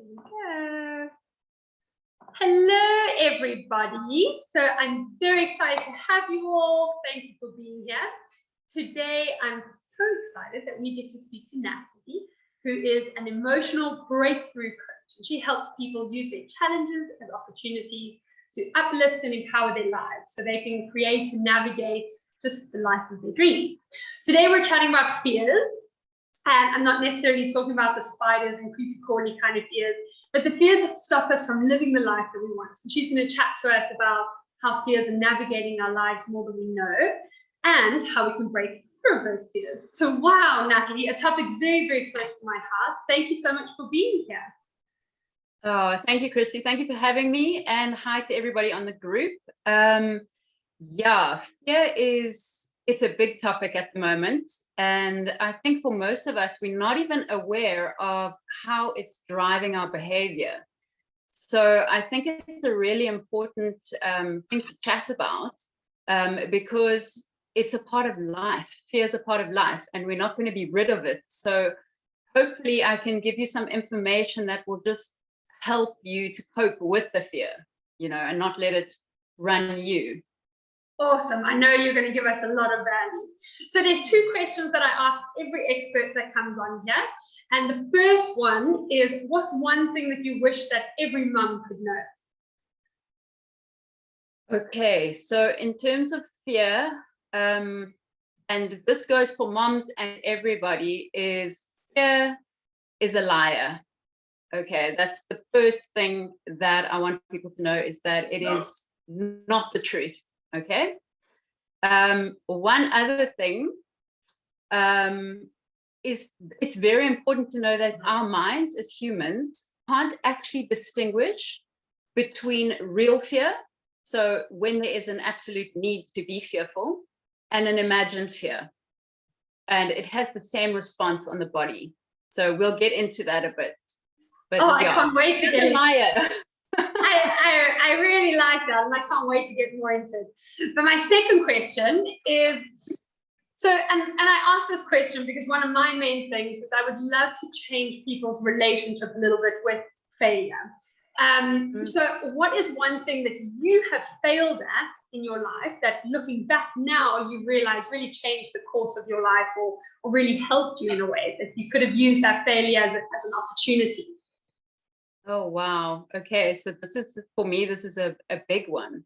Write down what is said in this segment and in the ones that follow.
we go. Hello, everybody. So I'm very excited to have you all. Thank you for being here. Today, I'm so excited that we get to speak to Natalie, who is an emotional breakthrough coach. And she helps people use their challenges as opportunities to uplift and empower their lives so they can create and navigate just the life of their dreams. Today, we're chatting about fears. And I'm not necessarily talking about the spiders and creepy crawly kind of fears, but the fears that stop us from living the life that we want. And she's going to chat to us about how fears are navigating our lives more than we know and how we can break through of those fears. So wow, Natalie, a topic very, very close to my heart. Thank you so much for being here. Oh, thank you, Christy. Thank you for having me. And hi to everybody on the group. Yeah, fear it's a big topic at the moment. And I think for most of us, we're not even aware of how it's driving our behavior. So I think it's a really important thing to chat about because it's a part of life. Fear is a part of life, and we're not going to be rid of it. So hopefully I can give you some information that will just help you to cope with the fear, and not let it run you. Awesome. I know you're going to give us a lot of value. So there's two questions that I ask every expert that comes on here. And the first one is, what's one thing that you wish that every mum could know? Okay, so in terms of fear, and this goes for moms and everybody, is fear is a liar. Okay, that's the first thing that I want people to know, is that it is not the truth. Okay. One other thing is it's very important to know that our minds as humans can't actually distinguish between real fear, so when there is an absolute need to be fearful, and an imagined fear. And it has the same response on the body. So we'll get into that a bit. But yeah, I can't wait to get a liar. I really like that, and I can't wait to get more into it. But my second question is, so, and I ask this question because one of my main things is I would love to change people's relationship a little bit with failure. So what is one thing that you have failed at in your life that, looking back now, you realize really changed the course of your life, or really helped you in a way that you could have used that failure as an opportunity? Oh, wow. Okay. So this is, for me, this is a big one.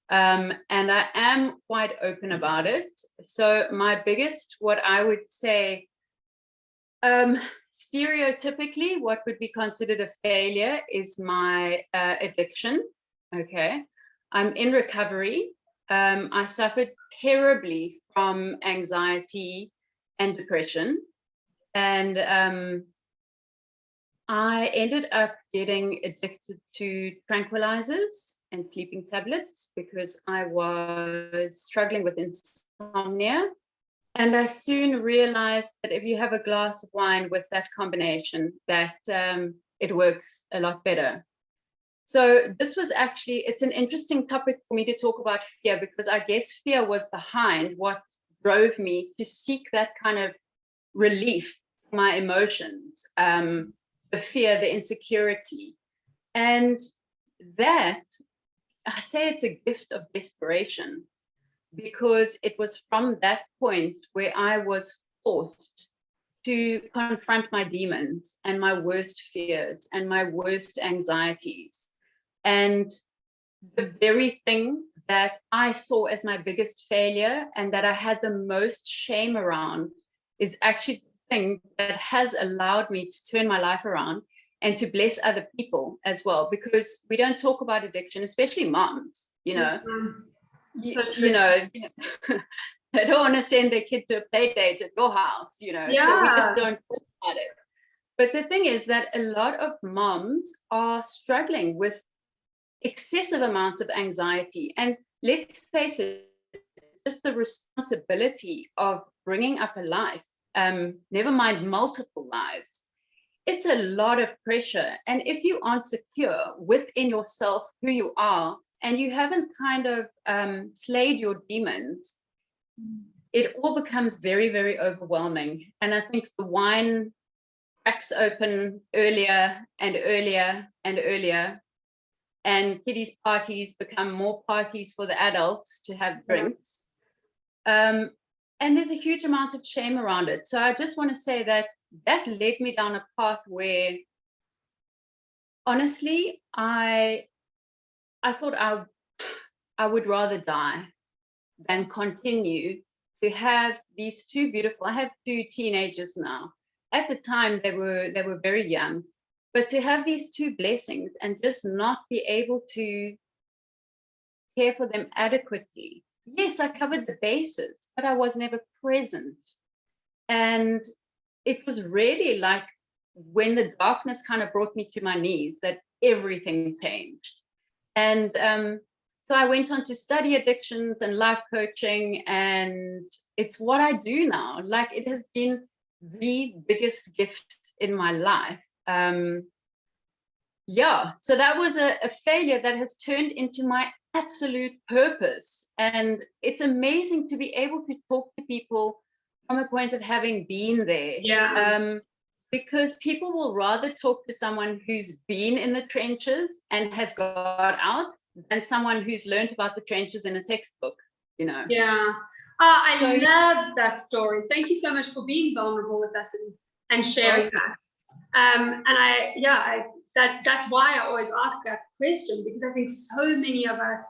And I am quite open about it. So my biggest, what I would say, stereotypically, what would be considered a failure is my addiction. Okay. I'm in recovery. I suffered terribly from anxiety and depression. And I ended up getting addicted to tranquilizers and sleeping tablets because I was struggling with insomnia. And I soon realized that if you have a glass of wine with that combination, that it works a lot better. So this was actually, it's an interesting topic for me to talk about fear, because I guess fear was behind what drove me to seek that kind of relief for my emotions. The fear, the insecurity. And that, I say it's a gift of desperation, because it was from that point where I was forced to confront my demons and my worst fears and my worst anxieties. And the very thing that I saw as my biggest failure and that I had the most shame around is actually thing that has allowed me to turn my life around and to bless other people as well, because we don't talk about addiction, especially moms, you know, they don't want to send their kid to a play date at your house, so we just don't talk about it. But the thing is that a lot of moms are struggling with excessive amounts of anxiety, and let's face it, just the responsibility of bringing up a life, never mind multiple lives, it's a lot of pressure. And if you aren't secure within yourself, who you are, and you haven't kind of slayed your demons, it all becomes very, very overwhelming. And I think the wine cracks open earlier and earlier and earlier, and kiddies' parties become more parties for the adults to have drinks. And there's a huge amount of shame around it. So I just want to say that led me down a path where, honestly, I thought I would rather die than continue to have these two beautiful, I have two teenagers now. At the time, they were very young, but to have these two blessings and just not be able to care for them adequately. Yes, I covered the bases, but I was never present. And it was really like when the darkness kind of brought me to my knees that everything changed. And so I went on to study addictions and life coaching, and it's what I do now. Like, it has been the biggest gift in my life. So that was a failure that has turned into my absolute purpose. And it's amazing to be able to talk to people from a point of having been there. Because people will rather talk to someone who's been in the trenches and has got out than someone who's learned about the trenches in a textbook, I love that story. Thank you so much for being vulnerable with us and sharing that. That's why I always ask that question, because I think so many of us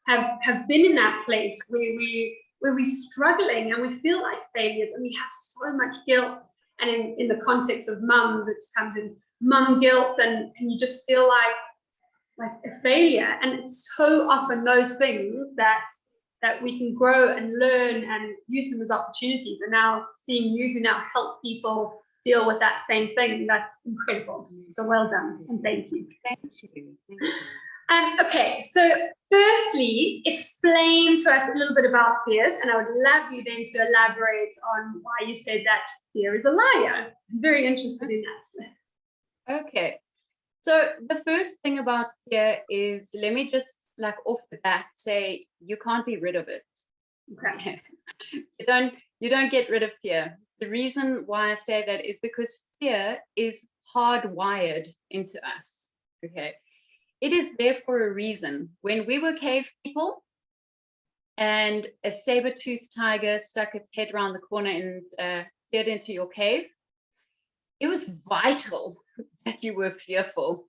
have been in that place where we're struggling and we feel like failures and we have so much guilt. And in the context of mums, it comes in mum guilt, and you just feel like a failure. And it's so often those things that we can grow and learn and use them as opportunities. And now seeing you who now help people deal with that same thing, that's incredible. So well done, and thank you. Thank you. Okay, so firstly, explain to us a little bit about fears, and I would love you then to elaborate on why you said that fear is a liar. I'm very interested in that. Okay, so the first thing about fear is, let me just like off the bat say, you can't be rid of it. Okay. You don't get rid of fear. The reason why I say that is because fear is hardwired into us. Okay. It is there for a reason. When we were cave people and a saber-toothed tiger stuck its head around the corner and peered into your cave, it was vital that you were fearful,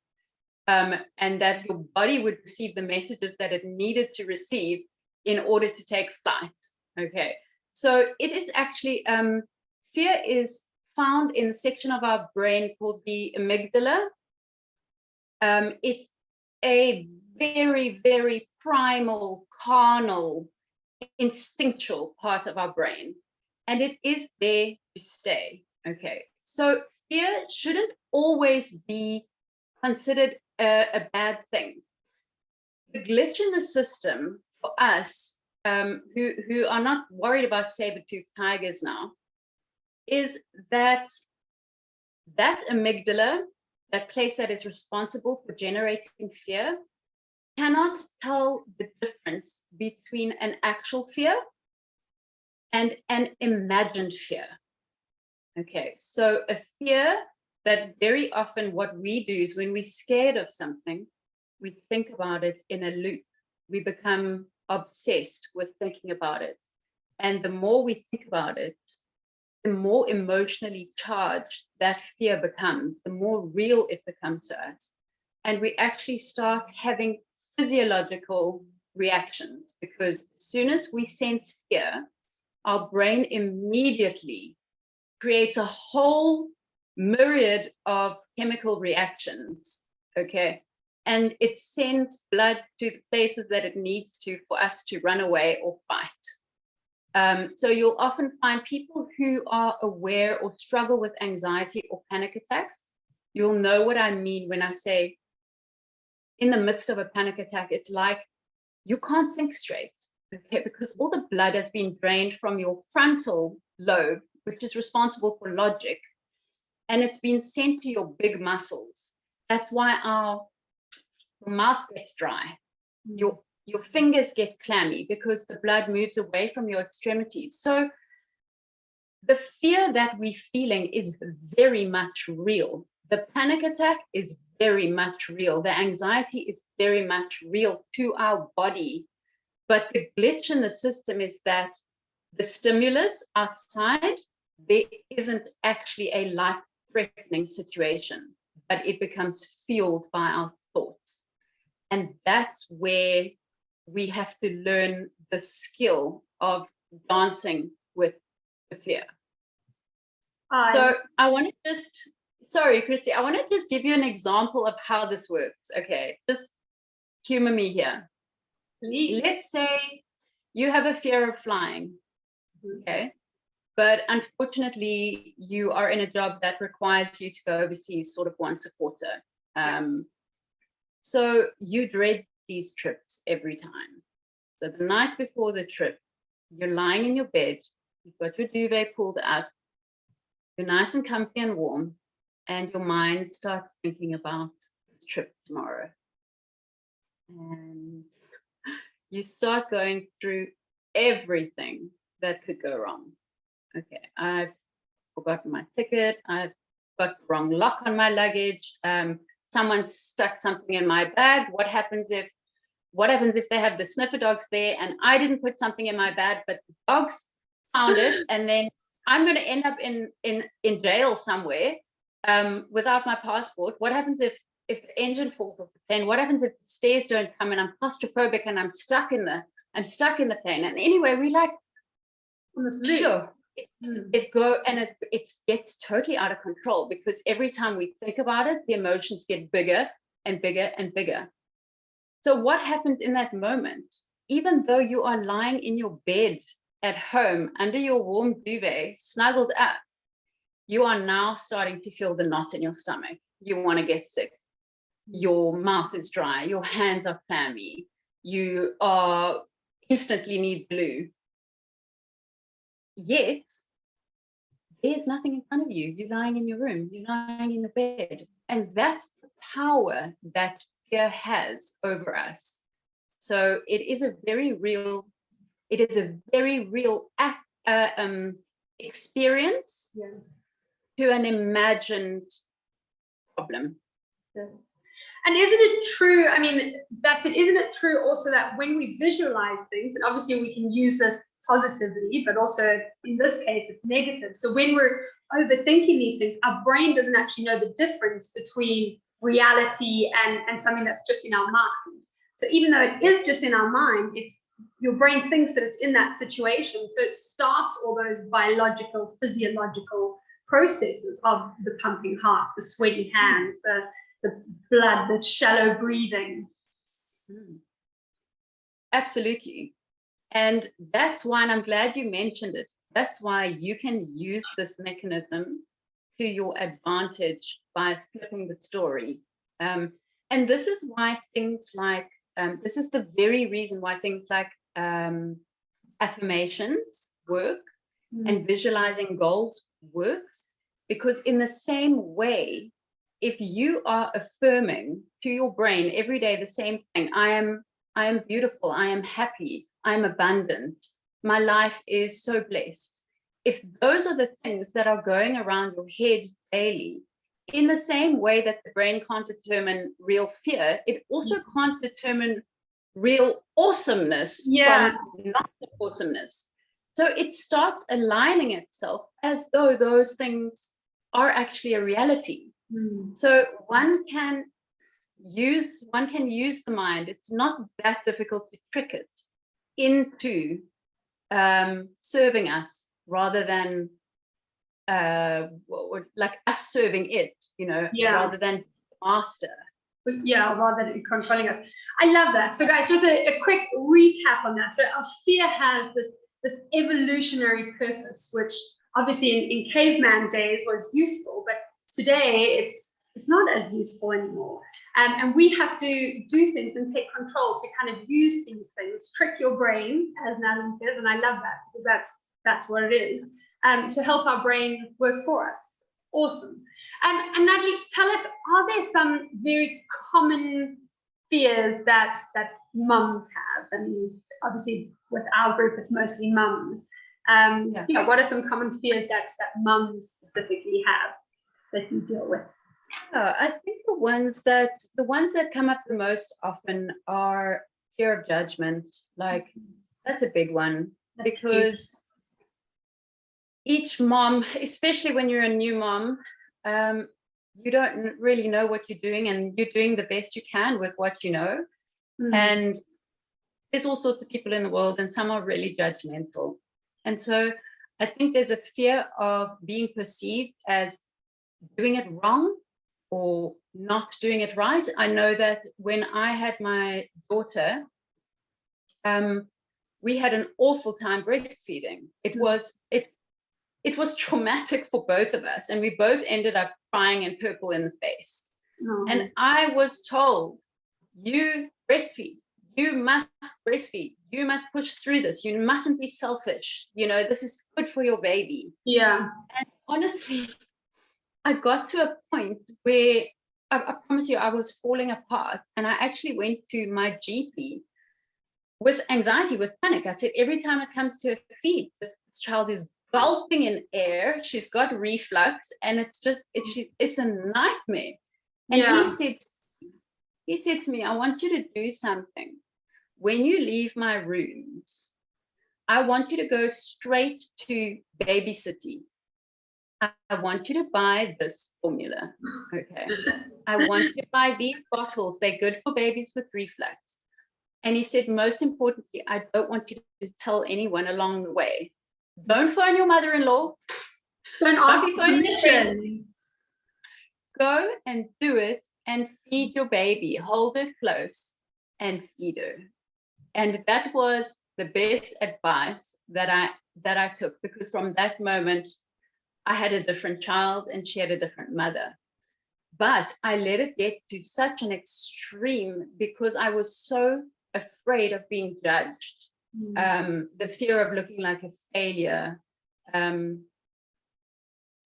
and that your body would receive the messages that it needed to receive in order to take flight. Okay. So it is actually, fear is found in a section of our brain called the amygdala. It's a very, very primal, carnal, instinctual part of our brain, and it is there to stay. Okay, so fear shouldn't always be considered a bad thing. The glitch in the system for us who are not worried about saber-toothed tigers now is that amygdala, that place that is responsible for generating fear, cannot tell the difference between an actual fear and an imagined fear. Okay, so a fear that very often what we do is when we're scared of something, we think about it in a loop. We become obsessed with thinking about it. And the more we think about it, the more emotionally charged that fear becomes, the more real it becomes to us. And we actually start having physiological reactions, because as soon as we sense fear, our brain immediately creates a whole myriad of chemical reactions, okay? And it sends blood to the places that it needs to for us to run away or fight. So you'll often find people who are aware or struggle with anxiety or panic attacks. You'll know what I mean when I say in the midst of a panic attack, it's like you can't think straight, okay? Because all the blood has been drained from your frontal lobe, which is responsible for logic, and it's been sent to your big muscles. That's why our mouth gets dry. Your fingers get clammy because the blood moves away from your extremities. So the fear that we're feeling is very much real. The panic attack is very much real. The anxiety is very much real to our body. But the glitch in the system is that the stimulus outside, there isn't actually a life-threatening situation, but it becomes fueled by our thoughts. And that's where we have to learn the skill of dancing with the fear. So I want to just, sorry, Christie, I want to just give you an example of how this works. Okay, just humor me here. Please. Let's say you have a fear of flying, okay? But unfortunately, you are in a job that requires you to go overseas sort of once a quarter. So you dread these trips every time. So the night before the trip, you're lying in your bed, you've got your duvet pulled up, you're nice and comfy and warm, and your mind starts thinking about this trip tomorrow. And you start going through everything that could go wrong. Okay, I've forgotten my ticket, I've got the wrong lock on my luggage, someone stuck something in my bag. What happens if they have the sniffer dogs there and I didn't put something in my bag, but the dogs found it, and then I'm going to end up in jail somewhere without my passport? What happens if the engine falls off the plane? What happens if the stairs don't come and I'm claustrophobic and I'm stuck in the plane? And anyway, we like, sure, it gets totally out of control, because every time we think about it, the emotions get bigger and bigger and bigger. So what happens in that moment? Even though you are lying in your bed at home under your warm duvet, snuggled up, you are now starting to feel the knot in your stomach. You want to get sick. Your mouth is dry. Your hands are clammy. You are instantly need glue. Yet, there's nothing in front of you. You're lying in your room. You're lying in your bed. And that's the power that fear has over us. So it is a very real experience to an imagined problem. Yeah. And isn't it true, I mean, that's it, isn't it true also that when we visualize things, and obviously we can use this positively, but also in this case, it's negative. So when we're overthinking these things, our brain doesn't actually know the difference between reality and something that's just in our mind. So even though it is just in our mind, your brain thinks that it's in that situation. So it starts all those biological, physiological processes of the pumping heart, the sweaty hands, the blood, the shallow breathing. Absolutely. And that's why, and I'm glad you mentioned it, that's why you can use this mechanism to your advantage by flipping the story. And this is why things like, this is the very reason why things like affirmations work and visualizing goals works, because in the same way, if you are affirming to your brain every day the same thing, I am beautiful, I am happy, I'm abundant, my life is so blessed. If those are the things that are going around your head daily, in the same way that the brain can't determine real fear, it also can't determine real awesomeness from not awesomeness. So it starts aligning itself as though those things are actually a reality. So one can use the mind. It's not that difficult to trick it into serving us rather than like us serving it, rather than master. Rather than controlling us. I love that. So guys, just a quick recap on that. So our fear has this evolutionary purpose, which obviously in caveman days was useful, but today it's not as useful anymore. And we have to do things and take control to kind of use these things, trick your brain, as Natalie says, and I love that, because that's what it is, to help our brain work for us. Awesome. And Natalie, tell us, are there some very common fears that mums have? I mean, obviously with our group, it's mostly mums. What are some common fears that mums specifically have that you deal with? I think the ones that come up the most often are fear of judgment. Like, that's a big one. That's because huge. Each mom, especially when you're a new mom, you don't really know what you're doing, and you're doing the best you can with what you know. And there's all sorts of people in the world, and some are really judgmental. And so I think there's a fear of being perceived as doing it wrong or not doing it right. I know that when I had my daughter, we had an awful time breastfeeding. It was traumatic for both of us, and we both ended up crying and purple in the face. And I was told, you breastfeed, you must breastfeed, you must push through this, you mustn't be selfish, this is good for your baby. Yeah. And honestly, I got to a point where I promise you, I was falling apart, and I actually went to my GP with anxiety, with panic. I said, every time it comes to a feed, this child is gulping in air, she's got reflux, and it's a nightmare. And he said to me, I want you to do something. When you leave my rooms, I want you to go straight to Baby City. I want you to buy this formula. Okay. I want you to buy these bottles. They're good for babies with reflux. And he said, most importantly, I don't want you to tell anyone along the way. Don't phone your mother-in-law. Don't ask for permission. Go and do it and feed your baby. Hold her close and feed her. And that was the best advice that I took, because from that moment, I had a different child and she had a different mother. But I let it get to such an extreme because I was so afraid of being judged. The fear of looking like a failure,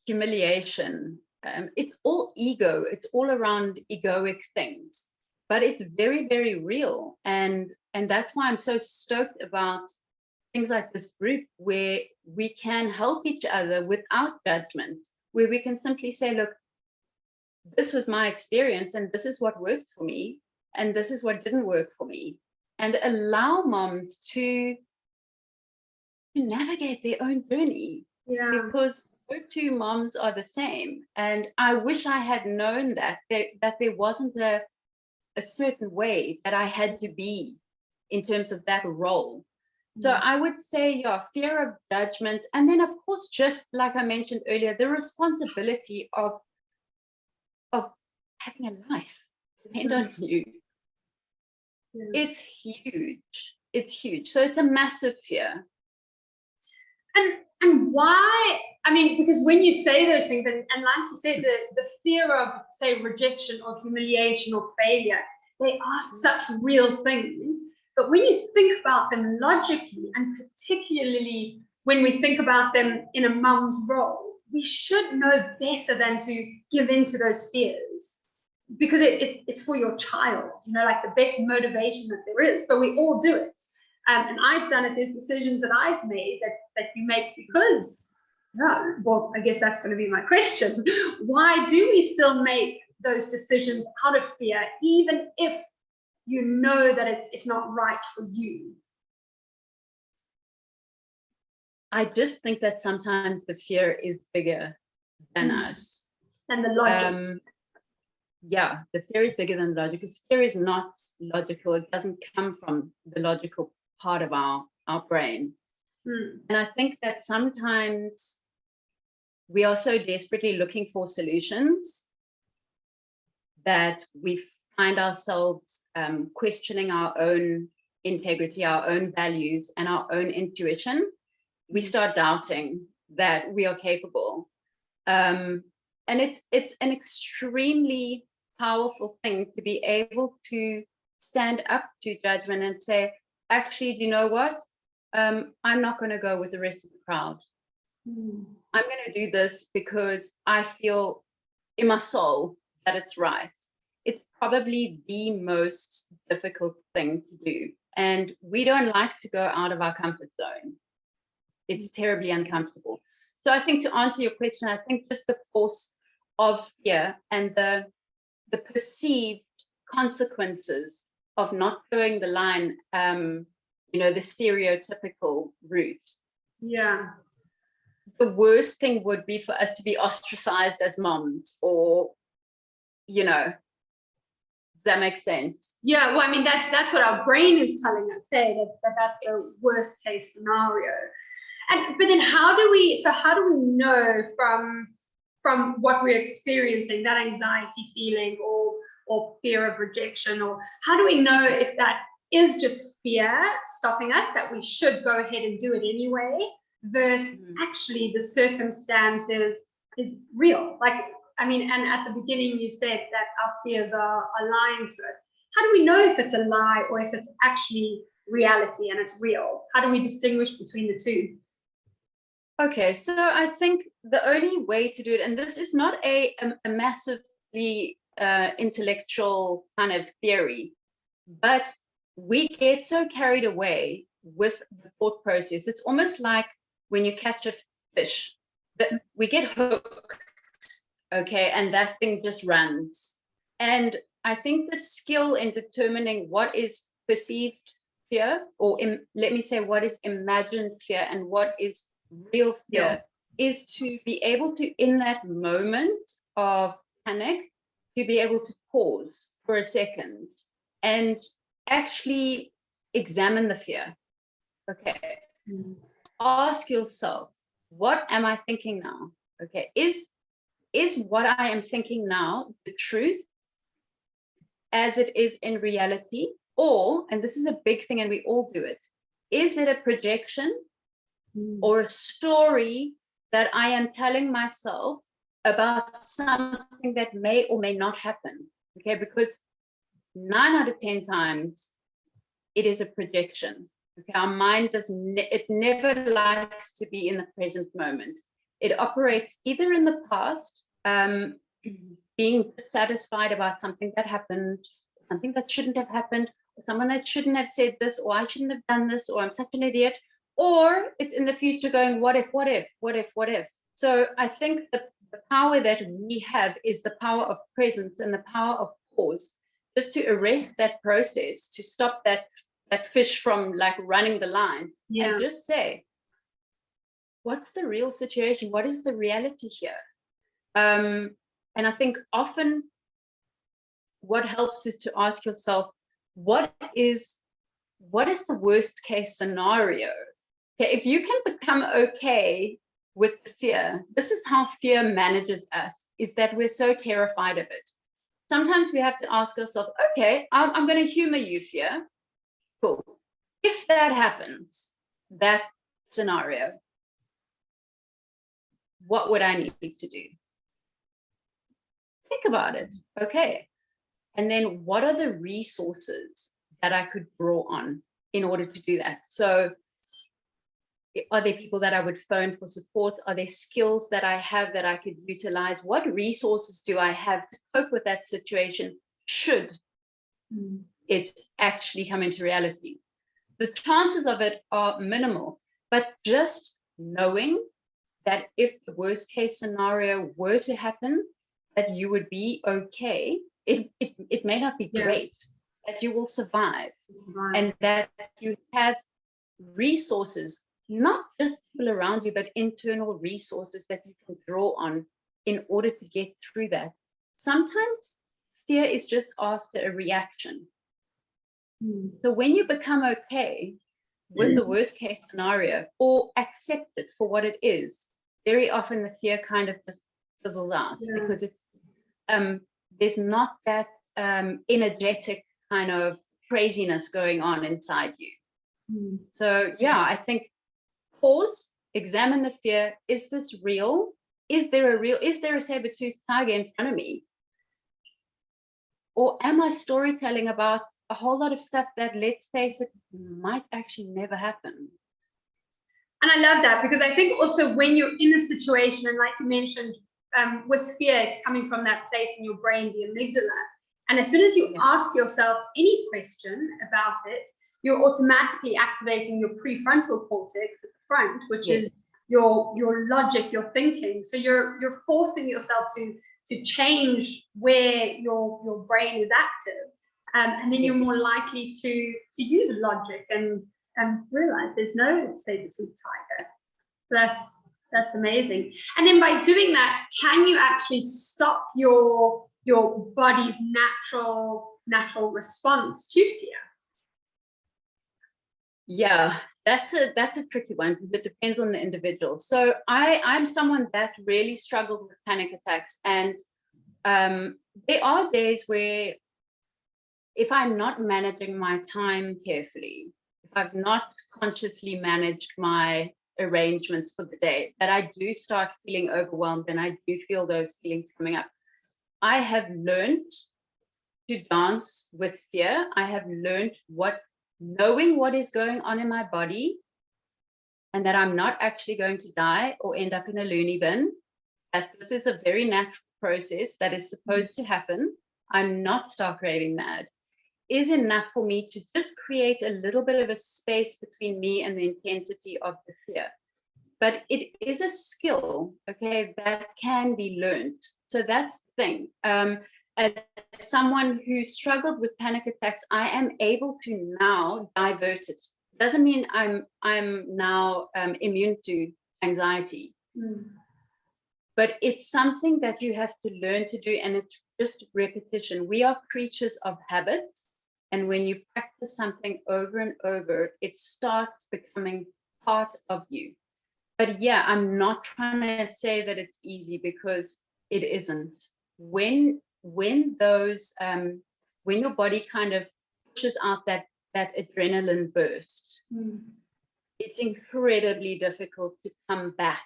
humiliation. It's all ego. It's all around egoic things, but it's very, very real. And that's why I'm so stoked about things like this group, where we can help each other without judgment, where we can simply say, look, this was my experience and this is what worked for me and this is what didn't work for me, and allow moms to navigate their own journey. Because no two moms are the same. And I wish I had known that there wasn't a certain way that I had to be in terms of that role. So I would say, fear of judgment. And then, of course, just like I mentioned earlier, the responsibility of having a life depend on you. It's huge. It's huge. So it's a massive fear. And why? I mean, because when you say those things, and like you said, the fear of, say, rejection or humiliation or failure, they are such real things. But when you think about them logically, and particularly when we think about them in a mum's role, we should know better than to give in to those fears, because it's for your child, like the best motivation that there is. But we all do it. And I've done it. There's decisions that I've made that you make because, well, I guess that's going to be my question. Why do we still make those decisions out of fear, even if you know that it's not right for you? I just think that sometimes the fear is bigger than us. And the logic. The fear is bigger than the logic. If fear is not logical, it doesn't come from the logical part of our brain. And I think that sometimes we are so desperately looking for solutions that we find ourselves questioning our own integrity, our own values, and our own intuition. We start doubting that we are capable. And it's an extremely powerful thing to be able to stand up to judgment and say, actually, do you know what? I'm not going to go with the rest of the crowd. I'm going to do this because I feel in my soul that it's right. It's probably the most difficult thing to do. And we don't like to go out of our comfort zone. It's terribly uncomfortable. So I think, to answer your question, I think just the force of fear and the perceived consequences of not towing the line, the stereotypical route. Yeah. The worst thing would be for us to be ostracized as moms, or, does that make sense? Yeah, well, I mean, that's what our brain is telling us, that's the worst case scenario. But then how do we know from what we're experiencing, that anxiety feeling or fear of rejection, or how do we know if that is just fear stopping us, that we should go ahead and do it anyway, versus actually the circumstances is real? Like, I mean, and at the beginning you said that our fears are lying to us. How do we know if it's a lie or if it's actually reality and it's real? How do we distinguish between the two? Okay, so I think the only way to do it, and this is not a massively intellectual kind of theory, but we get so carried away with the thought process. It's almost like when you catch a fish, that we get hooked, okay, and that thing just runs. And I think the skill in determining what is perceived fear, or let me say what is imagined fear and what is real fear, is to be able to, in that moment of panic, to be able to pause for a second and actually examine the fear. Okay. Ask yourself, what am I thinking now? Okay. Is what I am thinking now the truth as it is in reality? Or, and this is a big thing and we all do it, is it a projection or a story that I am telling myself about something that may or may not happen? Okay, because 9 out of 10 times it is a projection. Okay, our mind it never likes to be in the present moment. It operates either in the past, being dissatisfied about something that happened, something that shouldn't have happened, or someone that shouldn't have said this, or I shouldn't have done this, or I'm such an idiot. Or it's in the future going, what if? So I think the power that we have is the power of presence and the power of pause, just to arrest that process, to stop that fish from like running the line, and just say, what's the real situation? What is the reality here? And I think often what helps is to ask yourself, what is the worst case scenario? Okay, if you can become okay with the fear, this is how fear manages us, is that we're so terrified of it. Sometimes we have to ask ourselves, okay, I'm going to humor you, fear. Cool. If that happens, that scenario, what would I need to do? Think about it. Okay. And then what are the resources that I could draw on in order to do that? So are there people that I would phone for support? Are there skills that I have that I could utilize? What resources do I have to cope with that situation should it actually come into reality? The chances of it are minimal, but just knowing that if the worst case scenario were to happen, that you would be okay. It may not be great, that you will survive, and that you have resources, not just people around you, but internal resources that you can draw on in order to get through that. Sometimes fear is just after a reaction. So when you become okay with the worst case scenario, or accept it for what it is, very often the fear kind of just fizzles out, because it's there's not that energetic kind of craziness going on inside you. So I think pause, examine the fear. Is this real? Is there a saber-toothed tiger in front of me? Or am I storytelling about a whole lot of stuff that, let's face it, might actually never happen? And I love that, because I think also when you're in a situation, and like you mentioned, with fear, it's coming from that place in your brain, the amygdala. And as soon as you ask yourself any question about it, you're automatically activating your prefrontal cortex at the front, which Yes. is your logic, your thinking. So you're forcing yourself to change where your brain is active, and then you're Yes. more likely to use logic and realize there's no saber-tooth tiger. That's amazing. And then by doing that, can you actually stop your body's natural response to fear? Yeah, that's a tricky one because it depends on the individual. So I'm someone that really struggled with panic attacks, and there are days where if I'm not managing my time carefully, if I've not consciously managed my arrangements for the day, that I do start feeling overwhelmed and I do feel those feelings coming up. I have learned to dance with fear. I have learned knowing what is going on in my body and that I'm not actually going to die or end up in a loony bin, that this is a very natural process that is supposed to happen. I'm not stark raving mad, is enough for me to just create a little bit of a space between me and the intensity of the fear. But it is a skill, okay, that can be learned. So that's the thing. As someone who struggled with panic attacks, I am able to now divert it. Doesn't mean I'm now immune to anxiety. But it's something that you have to learn to do, and it's just repetition. We are creatures of habits. And when you practice something over and over, it starts becoming part of you. But yeah, I'm not trying to say that it's easy, because it isn't. When your body kind of pushes out that adrenaline burst, it's incredibly difficult to come back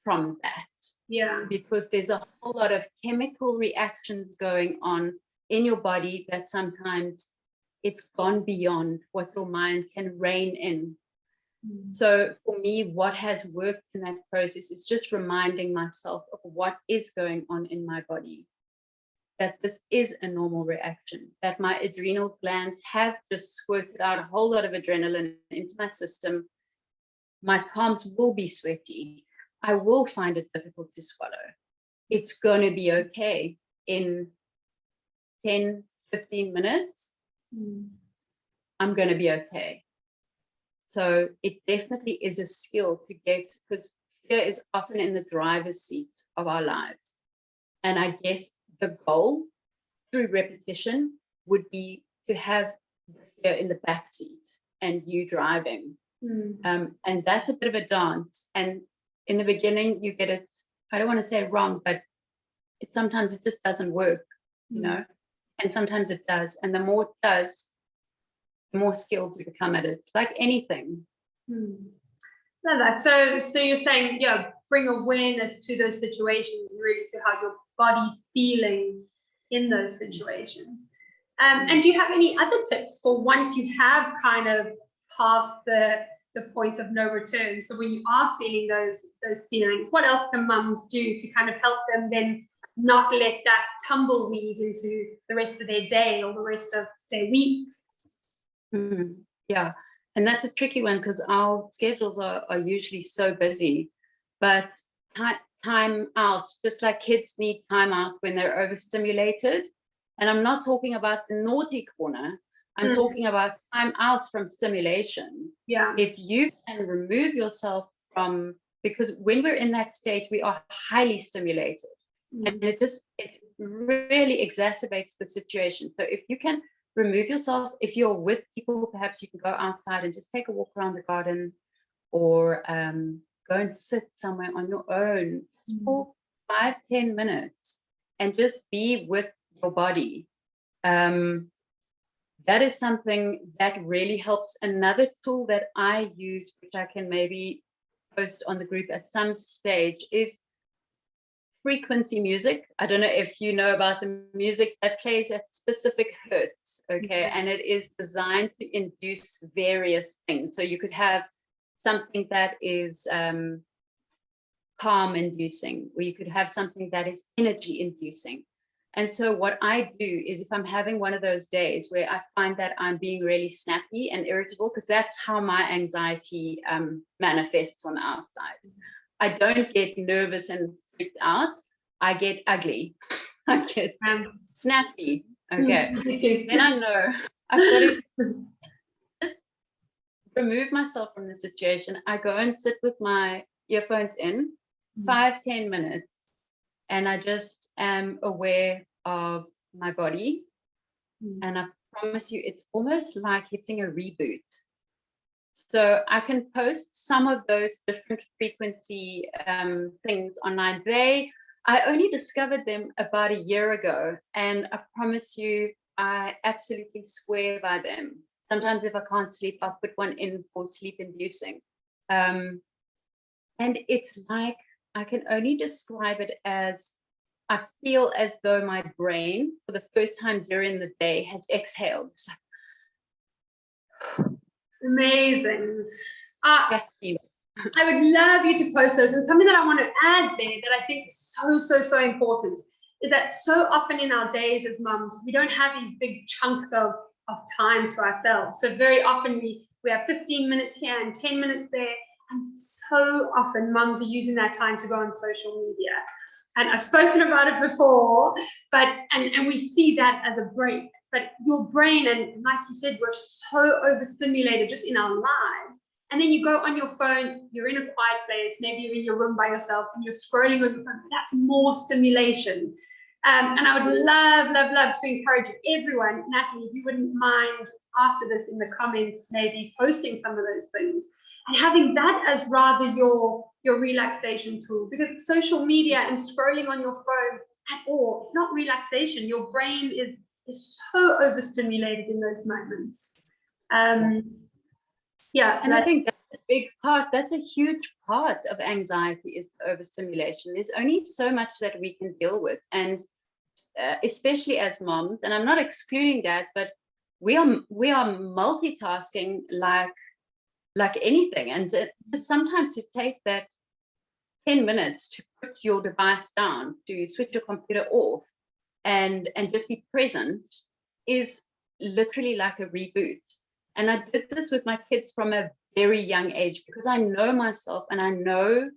from that. Yeah. Because there's a whole lot of chemical reactions going on in your body that sometimes it's gone beyond what your mind can rein in. So for me, what has worked in that process is just reminding myself of what is going on in my body, that this is a normal reaction, that my adrenal glands have just squirted out a whole lot of adrenaline into my system. My palms will be sweaty. I will find it difficult to swallow. It's going to be okay. In 10, 15 minutes, I'm going to be okay. So it definitely is a skill to get, because fear is often in the driver's seat of our lives. And I guess the goal through repetition would be to have the fear in the back seat and you driving. And that's a bit of a dance. And in the beginning, you get it, I don't want to say wrong, but sometimes it just doesn't work, you know, and sometimes it does. And the more it does, the more skilled you become at it, like anything. Love that. So you're saying, yeah, bring awareness to those situations, really to how your body's feeling in those situations. And do you have any other tips for once you have kind of passed the point of no return? So when you are feeling those feelings, what else can mums do to kind of help them then not let that tumbleweed into the rest of their day or the rest of their week? Yeah, and that's a tricky one, because our schedules are usually so busy. But time out, just like kids need time out when they're overstimulated. And I'm not talking about the naughty corner. I'm talking about time out from stimulation. Yeah. If you can remove yourself from, because when we're in that state, we are highly stimulated. And it really exacerbates the situation. So if you can remove yourself, if you're with people, perhaps you can go outside and just take a walk around the garden, or go and sit somewhere on your own for 5-10 minutes and just be with your body. That is something that really helps. Another tool that I use, which I can maybe post on the group at some stage, is frequency music. I don't know if you know about the music that plays at specific hertz, okay? And it is designed to induce various things. So you could have something that is calm inducing, or you could have something that is energy inducing. And so what I do is if I'm having one of those days where I find that I'm being really snappy and irritable, because that's how my anxiety manifests on the outside. I don't get nervous and freaked out. I get ugly. I get snappy. Okay. Then I know I've got to just remove myself from the situation. I go and sit with my earphones in 5-10 minutes. And I just am aware of my body. And I promise you, it's almost like hitting a reboot. So I can post some of those different frequency things online. I only discovered them about a year ago. And I promise you, I absolutely swear by them. Sometimes if I can't sleep, I'll put one in for sleep inducing. And it's like, I can only describe it as I feel as though my brain, for the first time during the day, has exhaled. Amazing. I would love you to post those. And something that I want to add there that I think is so important is that so often in our days as mums, we don't have these big chunks of time to ourselves. So very often we have 15 minutes here and 10 minutes there. And so often mums are using that time to go on social media. And I've spoken about it before, but and we see that as a break. But your brain, and like you said, we're so overstimulated just in our lives. And then you go on your phone, you're in a quiet place, maybe you're in your room by yourself and you're scrolling on your phone. That's more stimulation. And I would love to encourage everyone, Natalie, if you wouldn't mind after this in the comments, maybe posting some of those things. And having that as rather your relaxation tool, because social media and scrolling on your phone at all, it's not relaxation. Your brain is so overstimulated in those moments. So and I think that's a big part, that's a huge part of anxiety, is the overstimulation. There's only so much that we can deal with. And especially as moms, and I'm not excluding dads, but we are multitasking like anything. And sometimes to take that 10 minutes to put your device down, to switch your computer off and just be present is literally like a reboot. And I did this with my kids from a very young age because I know myself and I know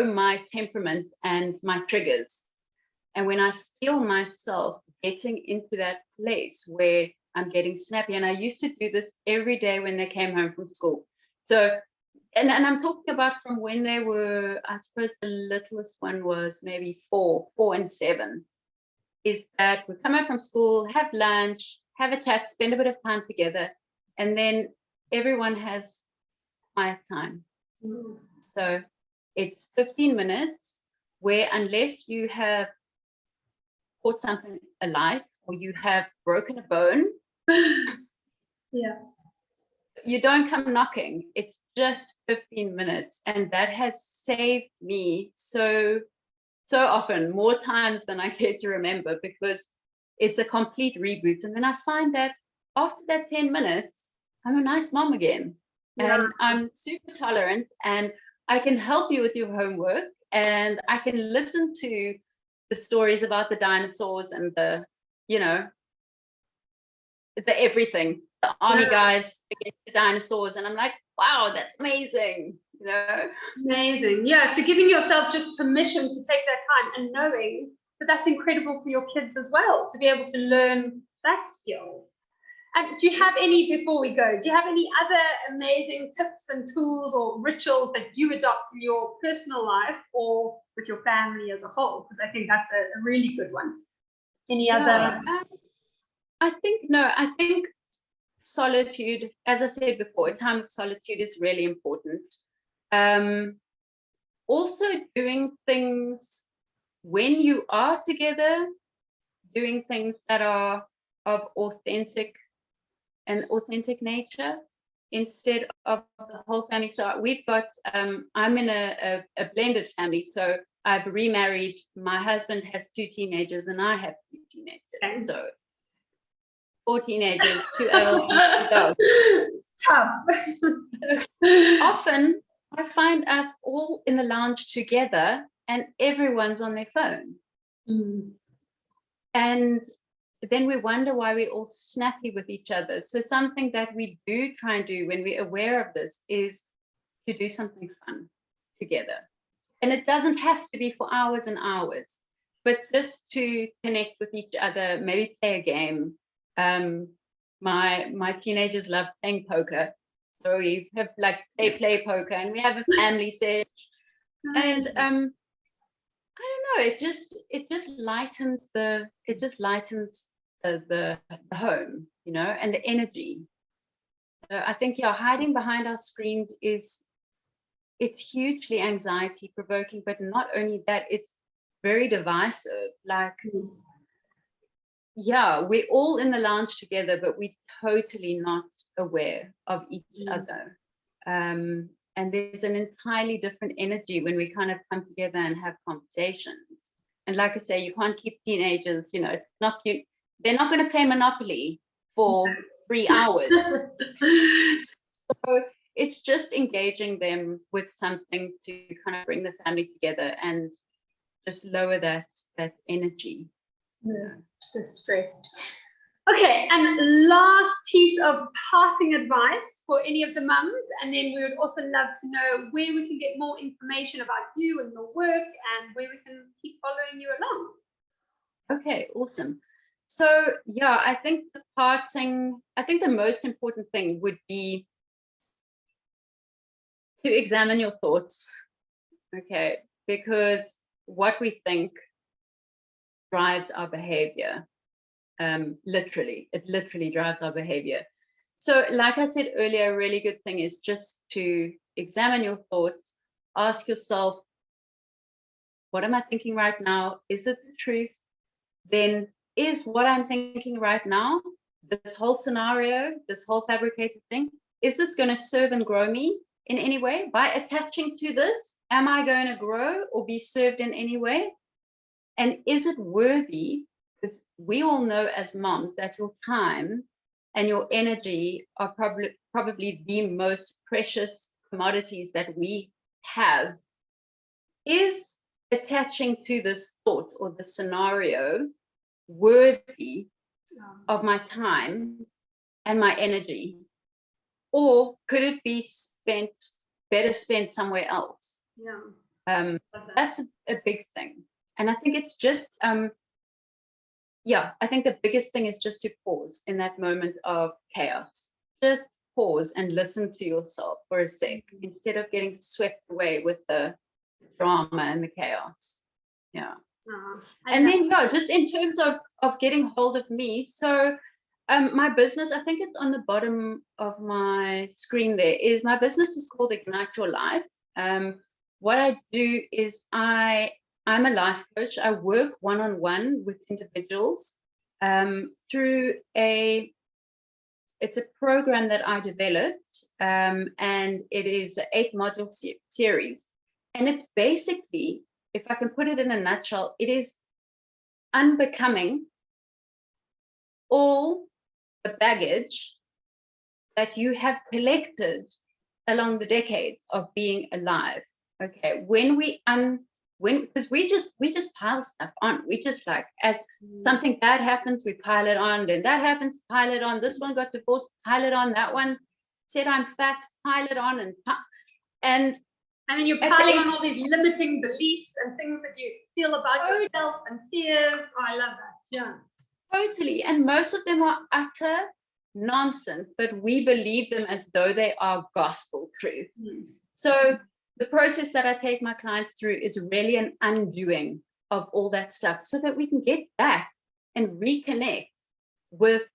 my temperament and my triggers. And when I feel myself getting into that place where I'm getting snappy, and I used to do this every day when they came home from school. So, and I'm talking about from when they were, I suppose the littlest one was maybe 4 and 7, is that we come home from school, have lunch, have a chat, spend a bit of time together, and then everyone has quiet time. So it's 15 minutes where, unless you have caught something alight or you have broken a bone, you don't come knocking. It's just 15 minutes, and that has saved me so often, more times than I care to remember, because it's a complete reboot. And then I find that after that 10 minutes, I'm a nice mom again, and I'm super tolerant, and I can help you with your homework, and I can listen to the stories about the dinosaurs and the everything, the army guys against the dinosaurs, and I'm like, wow, that's amazing. Amazing. So giving yourself just permission to take that time and knowing that that's incredible for your kids as well, to be able to learn that skill. And do you have before we go, do you have any other amazing tips and tools or rituals that you adopt in your personal life or with your family as a whole? Because I think that's a really good one. Any other? I think solitude, as I said before, a time of solitude is really important. Also doing things when you are together, doing things that are of authentic nature instead of the whole family. So we've got, I'm in a blended family. So I've remarried. My husband has 2 teenagers and I have 2 teenagers. So 4 teenagers, 2 adults, 2 dogs. Tough. Often I find us all in the lounge together and everyone's on their phone. And then we wonder why we're all snappy with each other. So something that we do try and do when we're aware of this is to do something fun together. And it doesn't have to be for hours and hours, but just to connect with each other, maybe play a game. My teenagers love playing poker. So we have like play poker, and we have a family set. And I don't know, it just lightens the home, you know, and the energy. So I think, yeah, hiding behind our screens it's hugely anxiety provoking, but not only that, it's very divisive. Like, yeah, we're all in the lounge together, but we're totally not aware of each other. And there's an entirely different energy when we kind of come together and have conversations. And like I say, you can't keep teenagers, you know, it's not you. They're not going to play Monopoly for 3 hours. So it's just engaging them with something to kind of bring the family together and just lower that energy. The stress. Okay, and last piece of parting advice for any of the mums, and then we would also love to know where we can get more information about you and your work and where we can keep following you along. Okay, awesome. So yeah, I think the most important thing would be to examine your thoughts, okay, because what we think drives our behavior. It literally drives our behavior. So like I said earlier, a really good thing is just to examine your thoughts, ask yourself, what am I thinking right now? Is it the truth? Then is what I'm thinking right now, this whole scenario, this whole fabricated thing, is this going to serve and grow me in any way? By attaching to this, am I going to grow or be served in any way? And is it worthy? Because we all know as moms that your time and your energy are probably the most precious commodities that we have. Is attaching to this thought or the scenario worthy of my time and my energy? Or could it be better spent somewhere else? Yeah. That's a big thing. And I think it's just, I think the biggest thing is just to pause in that moment of chaos. Just pause and listen to yourself for a sec, instead of getting swept away with the drama and the chaos. Yeah. And then, just in terms of getting hold of me. So my business, I think it's on the bottom of my screen there, is my business is called Ignite Your Life. What I do is I'm a life coach. I work one-on-one with individuals through it's a program that I developed, and it is an 8-module series. And it's basically, if I can put it in a nutshell, it is unbecoming all the baggage that you have collected along the decades of being alive. Okay, because we just pile stuff on. We just like, as something bad happens, we pile it on. Then that happens, pile it on. This one got divorced, pile it on. That one said I'm fat, pile it on, and then you're piling on all these limiting beliefs and things that you feel about yourself and fears. Oh, I love that. Yeah, totally. And most of them are utter nonsense, but we believe them as though they are gospel truth. So the process that I take my clients through is really an undoing of all that stuff, so that we can get back and reconnect with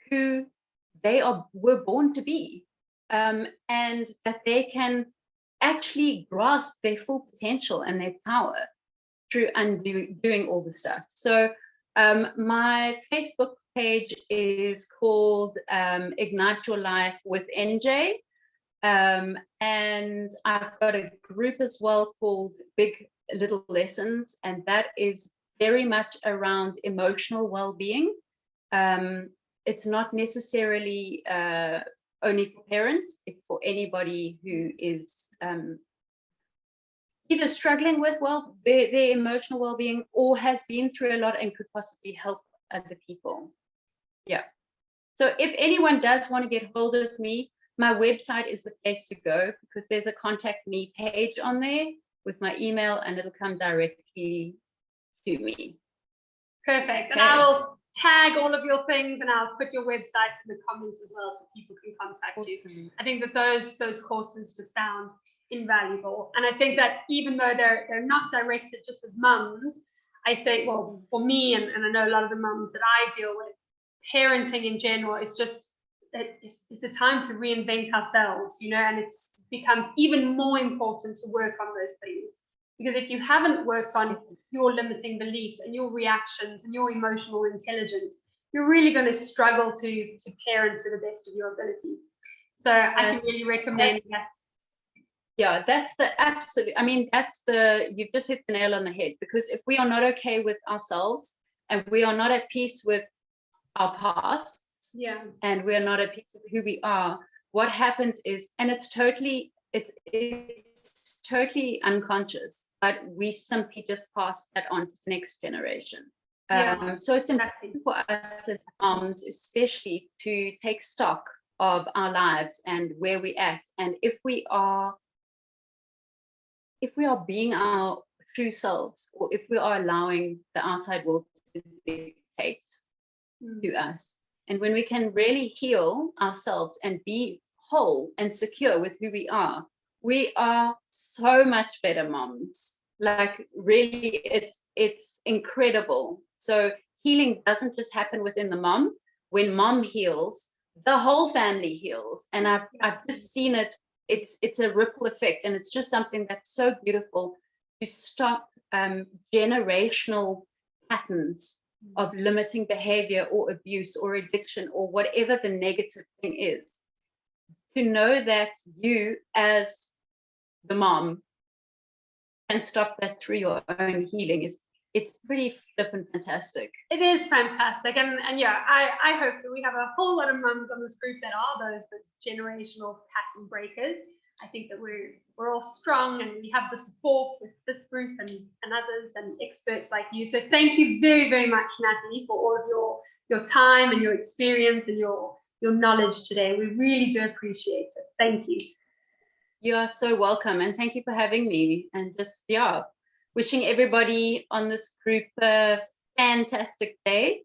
who they were born to be, and that they can actually grasp their full potential and their power through doing all the stuff. So my Facebook page is called Ignite Your Life with NJ. And I've got a group as well called Big Little Lessons, and that is very much around emotional well-being. It's not necessarily only for parents, it's for anybody who is either struggling with their emotional well-being, or has been through a lot and could possibly help other people. Yeah. So if anyone does want to get hold of me, my website is the place to go, because there's a contact me page on there with my email, and it'll come directly to me. Perfect. Okay. And I'll tag all of your things, and I'll put your website in the comments as well, so people can contact you. I think that those courses just sound invaluable. And I think that even though they're not directed just as mums, I think, well, for me, and I know a lot of the mums that I deal with, parenting in general is just, it's a time to reinvent ourselves, you know, and it becomes even more important to work on those things. Because if you haven't worked on your limiting beliefs and your reactions and your emotional intelligence, you're really going to struggle to parent to the best of your ability. So I can really recommend that. Yeah, that's the absolute, I mean, you've just hit the nail on the head, because if we are not okay with ourselves, and we are not at peace with our past, and we are not at peace with who we are, what happens is, and it's totally unconscious, but we simply just pass that on to the next generation. So it's important for us as moms, especially, to take stock of our lives and where we're at, and if we are being our true selves, or if we are allowing the outside world to dictate to us. And when we can really heal ourselves and be whole and secure with who we are so much better moms. Like, really, it's incredible. So healing doesn't just happen within the mom. When mom heals, the whole family heals. And I've just seen it. It's a ripple effect, and it's just something that's so beautiful, to stop generational patterns of limiting behavior or abuse or addiction or whatever the negative thing is. To know that you, as the mom, can stop that through your own healing it's pretty flippin' fantastic. It is fantastic. And yeah, I hope that we have a whole lot of mums on this group that are those generational pattern breakers. I think that we're all strong, and we have the support with this group and others and experts like you. So thank you very, very much, Natalie, for all of your time and your experience and your knowledge today. We really do appreciate it. Thank you. You are so welcome, and thank you for having me. And just, wishing everybody on this group a fantastic day.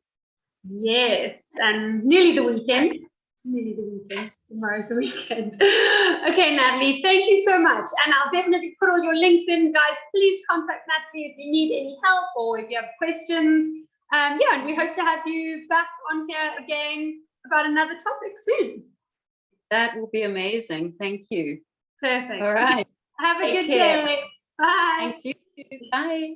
Yes, and nearly the weekend. Tomorrow's the weekend. Okay, Natalie, thank you so much. And I'll definitely put all your links in. Guys, please contact Natalie if you need any help or if you have questions. And we hope to have you back on here again about another topic soon. That will be amazing. Thank you. Perfect. All right. Have a good day. Bye. Thanks, you too. Bye.